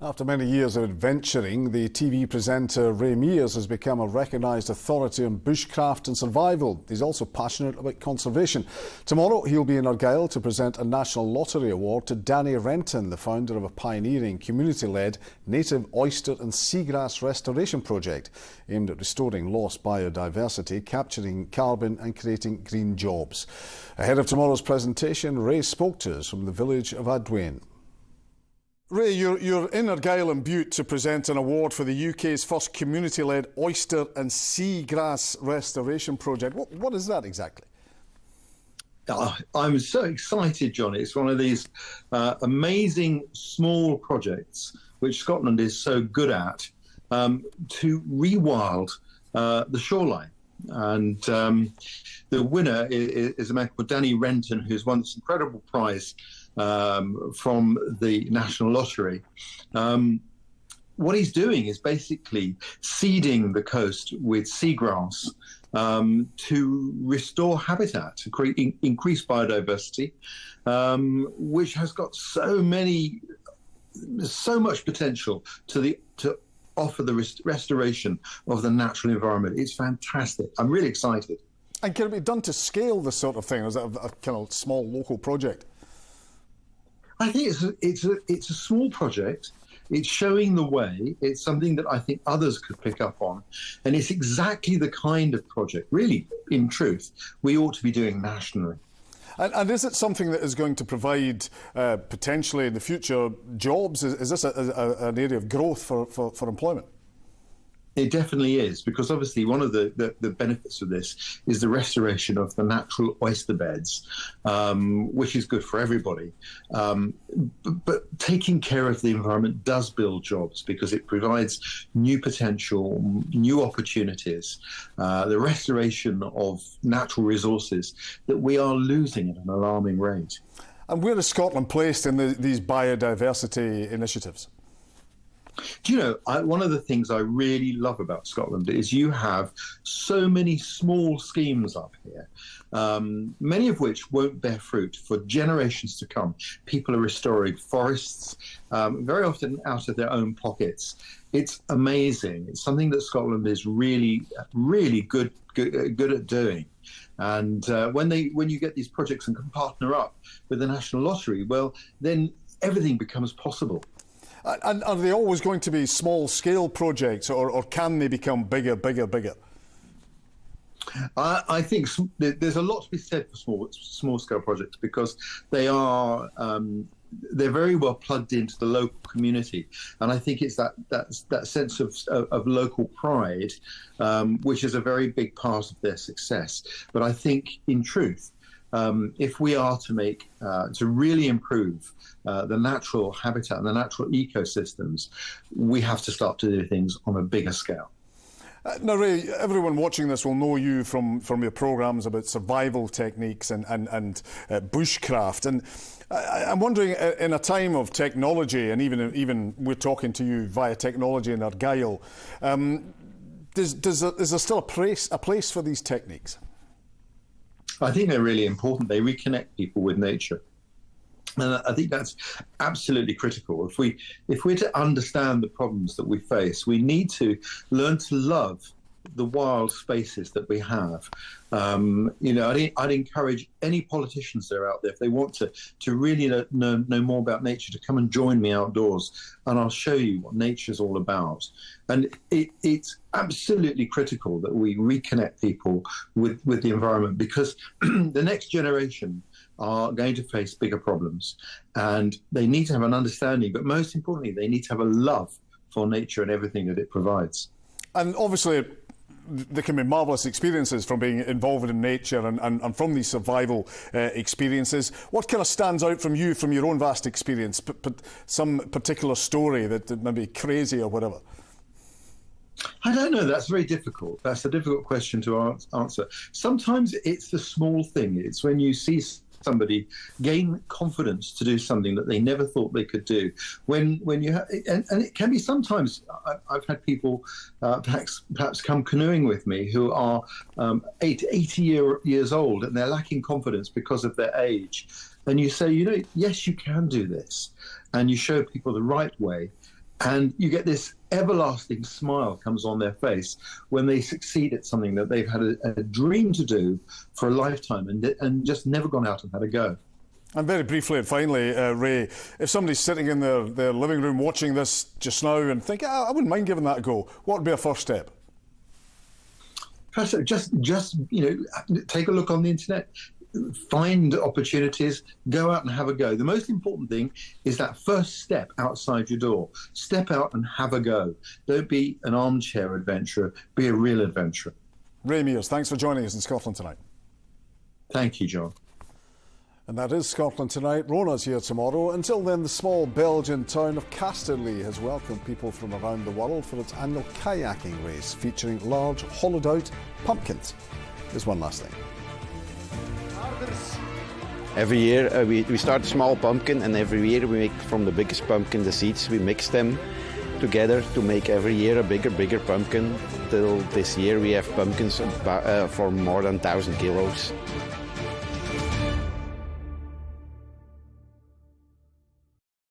After many years of adventuring, the TV presenter Ray Mears has become a recognised authority on bushcraft and survival. He's also passionate about conservation. Tomorrow he'll be in Argyll to present a National Lottery Award to Danny Renton, the founder of a pioneering community-led native oyster and seagrass restoration project aimed at restoring lost biodiversity, capturing carbon and creating green jobs. Ahead of tomorrow's presentation, Ray spoke to us from the village of Adwain. Ray, you're in Argyll and Bute to present an award for the UK's first community-led oyster and seagrass restoration project. What is that exactly? I'm so excited, John. It's one of these amazing small projects which Scotland is so good at to rewild the shoreline. And the winner is a man called Danny Renton, who's won this incredible prize from the National Lottery. What he's doing is basically seeding the coast with seagrass to restore habitat, to create increase biodiversity, which has got so much potential to offer the restoration of the natural environment. It's fantastic. I'm really excited. And can it be done to scale, this sort of thing, or is that a kind of small local project? I think it's a small project. It's showing the way. It's something that I think others could pick up on. And it's exactly the kind of project, really, in truth, we ought to be doing nationally. And is it something that is going to provide, potentially in the future, jobs? Is this an area of growth for employment? It definitely is, because obviously one of the benefits of this is the restoration of the natural oyster beds, which is good for everybody. But taking care of the environment does build jobs because it provides new potential, new opportunities, the restoration of natural resources that we are losing at an alarming rate. And where is Scotland placed in these biodiversity initiatives? Do you know, one of the things I really love about Scotland is you have so many small schemes up here, many of which won't bear fruit for generations to come. People are restoring forests, very often out of their own pockets. It's amazing. It's something that Scotland is really, really good at doing. And when you get these projects and can partner up with the National Lottery, well, then everything becomes possible. And are they always going to be small-scale projects, or can they become bigger? I think there's a lot to be said for small-scale projects because they're very well plugged into the local community, and I think it's that sense of local pride, which is a very big part of their success. But I think, in truth, if we are to really improve the natural habitat and the natural ecosystems, we have to start to do things on a bigger scale. Now, Ray, everyone watching this will know you from your programmes about survival techniques and bushcraft. And I'm wondering, in a time of technology, and even we're talking to you via technology in Argyll, is there still a place for these techniques? I think they're really important. They reconnect people with nature. And I think that's absolutely critical. If we're to understand the problems that we face, we need to learn to love the wild spaces that we have. I'd encourage any politicians that are out there, if they want to really know more about nature, to come and join me outdoors, and I'll show you what nature's all about. And it's absolutely critical that we reconnect people with the environment, because the next generation are going to face bigger problems, and they need to have an understanding, but most importantly, they need to have a love for nature and everything that it provides. And obviously, there can be marvellous experiences from being involved in nature and from these survival experiences. What kind of stands out from you, from your own vast experience, some particular story that may be crazy or whatever? I don't know. That's very difficult. That's a difficult question to answer. Sometimes it's the small thing. It's when you see somebody gain confidence to do something that they never thought they could do. When you and it can be sometimes. I've had people perhaps come canoeing with me who are 80 years old, and they're lacking confidence because of their age. And you say, yes, you can do this, and you show people the right way. And you get this everlasting smile comes on their face when they succeed at something that they've had a dream to do for a lifetime and just never gone out and had a go. And very briefly and finally, Ray, if somebody's sitting in their living room watching this just now and think, I wouldn't mind giving that a go, what would be a first step? First, just take a look on the internet, find opportunities, go out and have a go. The most important thing is that first step outside your door. Step out and have a go. Don't be an armchair adventurer, be a real adventurer. Ray Mears, thanks for joining us in Scotland Tonight. Thank you, John. And that is Scotland Tonight. Rona's here tomorrow. Until then, the small Belgian town of Casterly has welcomed people from around the world for its annual kayaking race featuring large hollowed-out pumpkins. Here's one last thing. Every year we start a small pumpkin, and every year we make from the biggest pumpkin the seeds. We mix them together to make every year a bigger pumpkin. Till this year we have pumpkins for more than 1,000 kilos.